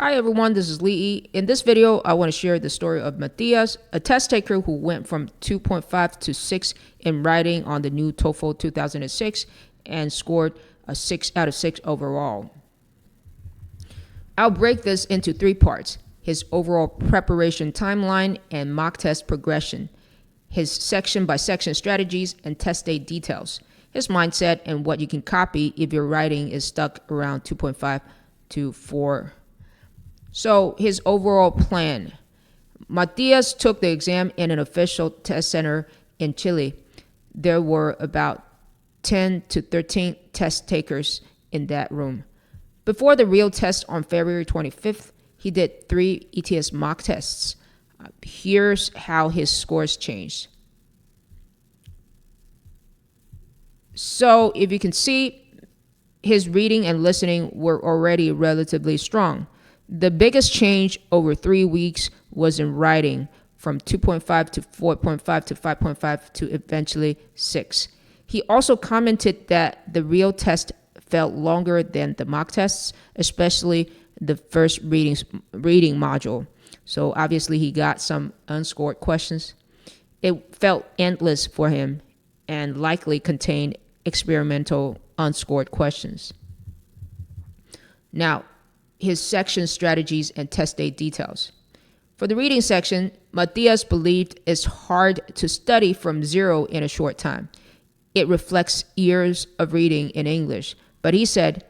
Hi everyone, this is Lee. In this video, I want to share the story of Matías, a test taker who went from 2.5 to 6 in writing on the new TOEFL 2006 and scored a 6 out of 6 overall. I'll break this into 3 parts: his overall preparation timeline and mock test progression, his section by section strategies and test day details, his mindset, and what you can copy if your writing is stuck around 2.5 to 4. So his overall plan. Matías took the exam in an official test center in Chile. There were about 10 to 13 test takers in that room. Before the real test on February 25th, he did 3 ETS mock tests. Here's how his scores changed. So if you can see, his reading and listening were already relatively strong. The biggest change over 3 weeks was in writing, from 2.5 to 4.5 to 5.5 to eventually 6. He also commented that the real test felt longer than the mock tests, especially the first reading module. So obviously he got some unscored questions. It felt endless for him and likely contained experimental unscored questions. Now, his section strategies and test day details. For the reading section, Matías believed it's hard to study from zero in a short time. It reflects years of reading in English. But he said,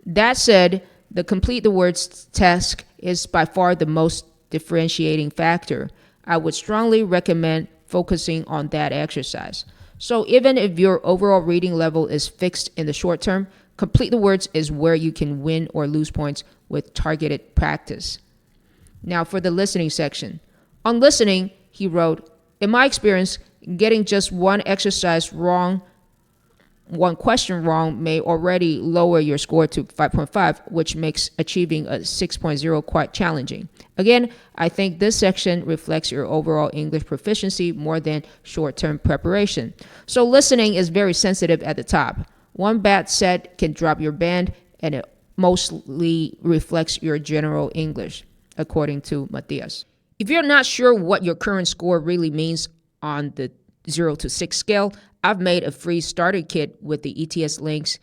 that said, the complete the words task is by far the most differentiating factor. I would strongly recommend focusing on that exercise. So even if your overall reading level is fixed in the short term, complete the words is where you can win or lose points with targeted practice. Now for the listening section. On listening, he wrote, in my experience, getting just one question wrong may already lower your score to 5.5, which makes achieving a 6.0 quite challenging. Again, I think this section reflects your overall English proficiency more than short-term preparation. So listening is very sensitive at the top. One bad set can drop your band, and it mostly reflects your general English, according to Matías. If you're not sure what your current score really means on the 0 to 6 scale, I've made a free starter kit with the ETS links,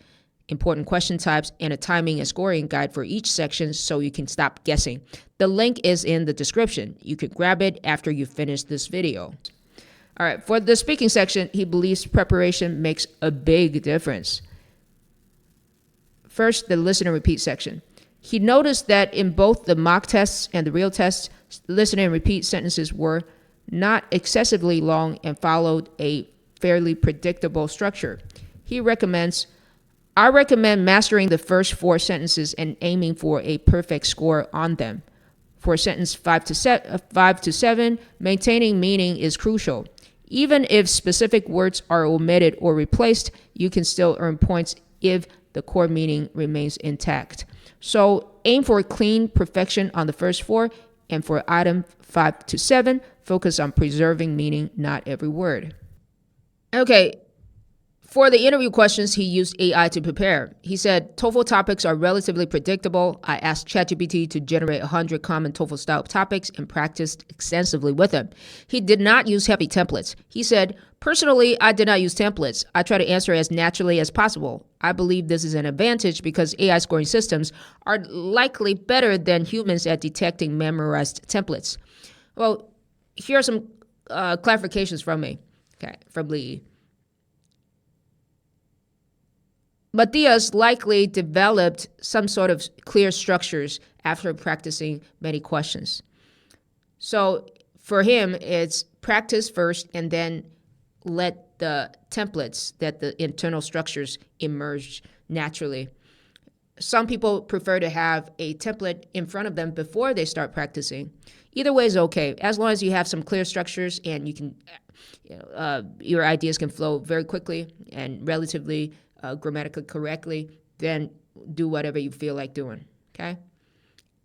important question types, and a timing and scoring guide for each section so you can stop guessing. The link is in the description. You can grab it after you finish this video. All right, for the speaking section, he believes preparation makes a big difference. First, the listen and repeat section. He noticed that in both the mock tests and the real tests, listen and repeat sentences were not excessively long and followed a fairly predictable structure. I recommend mastering the first 4 sentences and aiming for a perfect score on them. For sentence 5 to 7, maintaining meaning is crucial. Even if specific words are omitted or replaced, you can still earn points if the core meaning remains intact. So aim for clean perfection on the first 4, and for item 5 to 7, focus on preserving meaning, not every word. Okay, for the interview questions, he used AI to prepare. He said, TOEFL topics are relatively predictable. I asked ChatGPT to generate 100 common TOEFL-style topics and practiced extensively with them. He did not use heavy templates. He said, personally, I did not use templates. I try to answer as naturally as possible. I believe this is an advantage because AI scoring systems are likely better than humans at detecting memorized templates. Well, here are some clarifications from me, from Lee. Matías likely developed some sort of clear structures after practicing many questions. So for him, it's practice first and then let the templates, that the internal structures emerge naturally. Some people prefer to have a template in front of them before they start practicing. Either way is okay, as long as you have some clear structures and you can, your ideas can flow very quickly and relatively grammatically correctly, then do whatever you feel like doing, okay?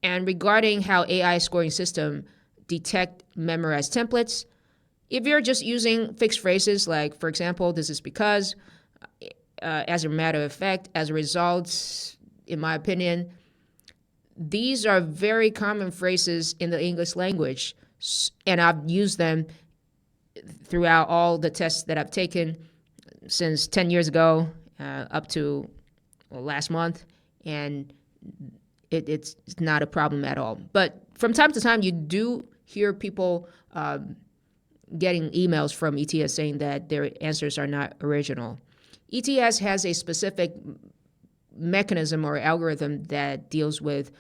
And regarding how AI scoring system detect memorized templates, if you're just using fixed phrases like, for example, this is because, as a matter of fact, as a result, in my opinion, These are very common phrases in the English language, and I've used them throughout all the tests that I've taken since 10 years ago up to last month, and it's not a problem at all. But from time to time, you do hear people getting emails from ETS saying that their answers are not original. ETS has a specific mechanism or algorithm that deals with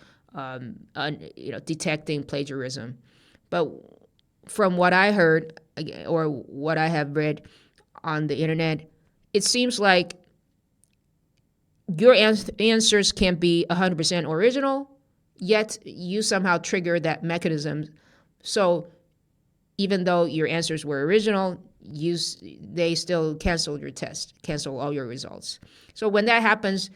detecting plagiarism. But from what I heard or what I have read on the internet, it seems like your answers can be 100% original, yet you somehow trigger that mechanism. So even though your answers were original, they still cancel your test, cancel all your results. So when that happens,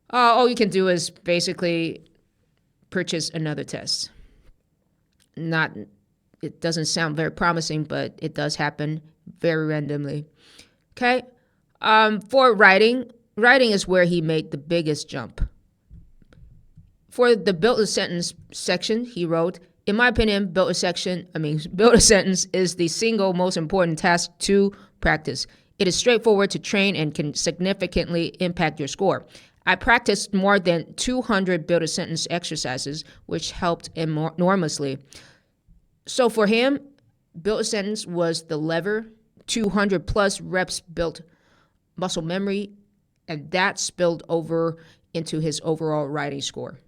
all you can do is basically purchase another test. It doesn't sound very promising, but it does happen very randomly. Okay. For writing is where he made the biggest jump. For the build a sentence section, he wrote, in my opinion, build a sentence is the single most important task to practice. It is straightforward to train and can significantly impact your score. I practiced more than 200 build a sentence exercises, which helped enormously. So for him, build a sentence was the lever. 200 plus reps built muscle memory, and that spilled over into his overall writing score.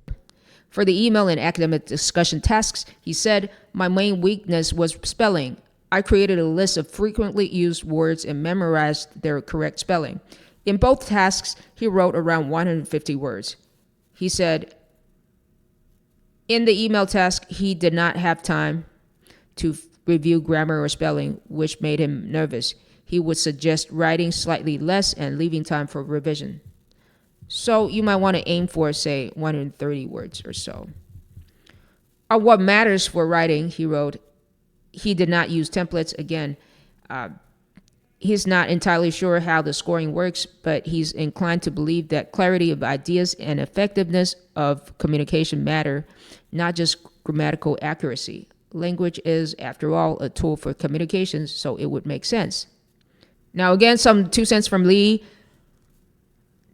For the email and academic discussion tasks, he said, my main weakness was spelling. I created a list of frequently used words and memorized their correct spelling. In both tasks, he wrote around 150 words. He said, in the email task, he did not have time to review grammar or spelling, which made him nervous. He would suggest writing slightly less and leaving time for revision. So you might want to aim for, say, 130 words or so. What matters for writing, he wrote, he did not use templates. Again, he's not entirely sure how the scoring works, but he's inclined to believe that clarity of ideas and effectiveness of communication matter, not just grammatical accuracy. Language is, after all, a tool for communication, so it would make sense. Now, again, some 2 cents from Lee.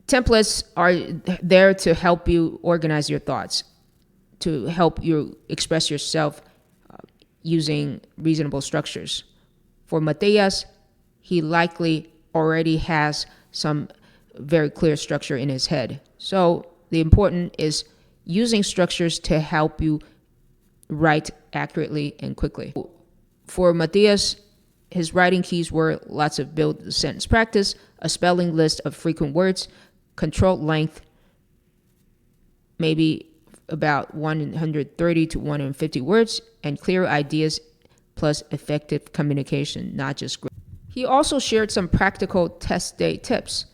Templates are there to help you organize your thoughts, to help you express yourself using reasonable structures. For Matías, he likely already has some very clear structure in his head. So the important is using structures to help you write accurately and quickly. For Matías, his writing keys were lots of build sentence practice, a spelling list of frequent words, controlled length, maybe about 130 to 150 words, and clear ideas plus effective communication, not just grammar. He also shared some practical test day tips.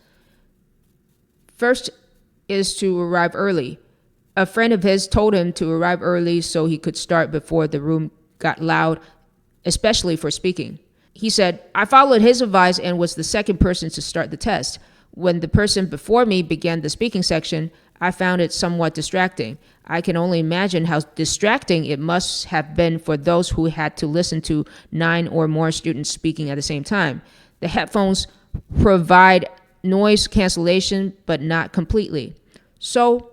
First is to arrive early. A friend of his told him to arrive early so he could start before the room got loud, especially for speaking. He said, I followed his advice and was the second person to start the test. When the person before me began the speaking section, I found it somewhat distracting. I can only imagine how distracting it must have been for those who had to listen to 9 or more students speaking at the same time. The headphones provide noise cancellation, but not completely. So,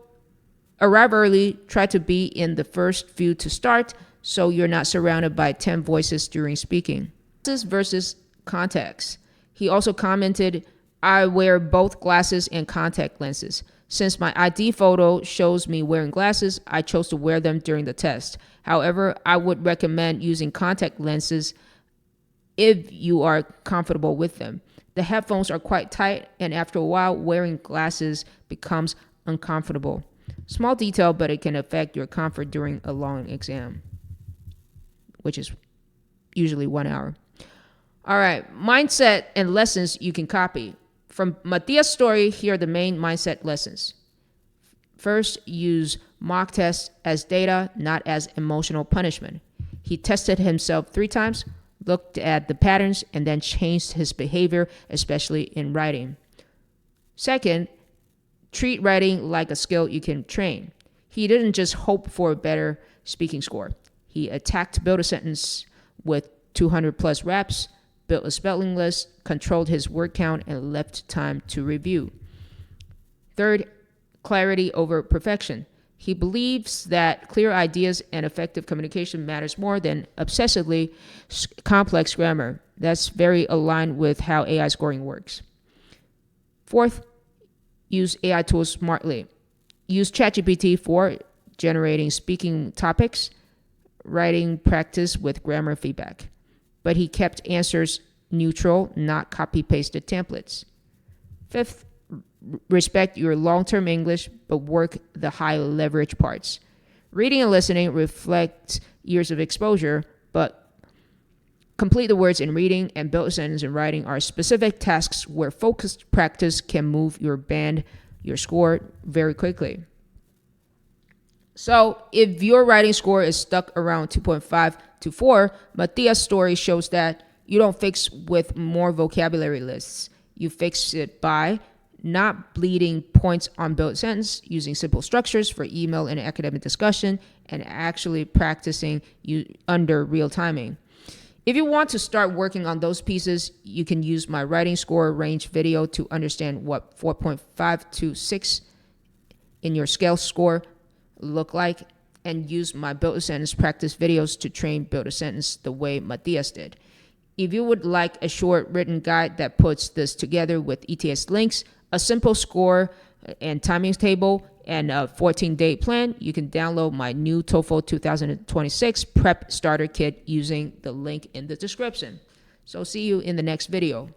arrive early, try to be in the first few to start, so you're not surrounded by 10 voices during speaking. Versus contacts. He also commented, I wear both glasses and contact lenses. Since my ID photo shows me wearing glasses, I chose to wear them during the test. However, I would recommend using contact lenses if you are comfortable with them. The headphones are quite tight, and after a while, wearing glasses becomes uncomfortable. Small detail, but it can affect your comfort during a long exam, which is usually 1 hour. All right, mindset and lessons you can copy. From Matías' story, here are the main mindset lessons. First, use mock tests as data, not as emotional punishment. He tested himself 3 times, looked at the patterns, and then changed his behavior, especially in writing. Second, treat writing like a skill you can train. He didn't just hope for a better speaking score. He attacked build a sentence with 200 plus reps, built a spelling list, controlled his word count, and left time to review. Third, clarity over perfection. He believes that clear ideas and effective communication matters more than obsessively complex grammar. That's very aligned with how AI scoring works. Fourth, use AI tools smartly. Use ChatGPT for generating speaking topics, writing practice with grammar feedback. But he kept answers neutral, not copy-pasted templates. Fifth, respect your long-term English, but work the high-leverage parts. Reading and listening reflect years of exposure, but complete the words in reading and build a sentence in writing are specific tasks where focused practice can move your score very quickly. So if your writing score is stuck around 2.5 to 4, Matías' story shows that you don't fix with more vocabulary lists. You fix it by not bleeding points on build sentence, using simple structures for email and academic discussion, and actually practicing under real timing. If you want to start working on those pieces, you can use my writing score range video to understand what 4.5 to 6 in your scale score look like, and use my build a sentence practice videos to train build a sentence the way Matías did. If you would like a short written guide that puts this together with ETS links, a simple score and timings table, and a 14-day plan, you can download my new TOEFL 2026 Prep Starter Kit using the link in the description. So see you in the next video.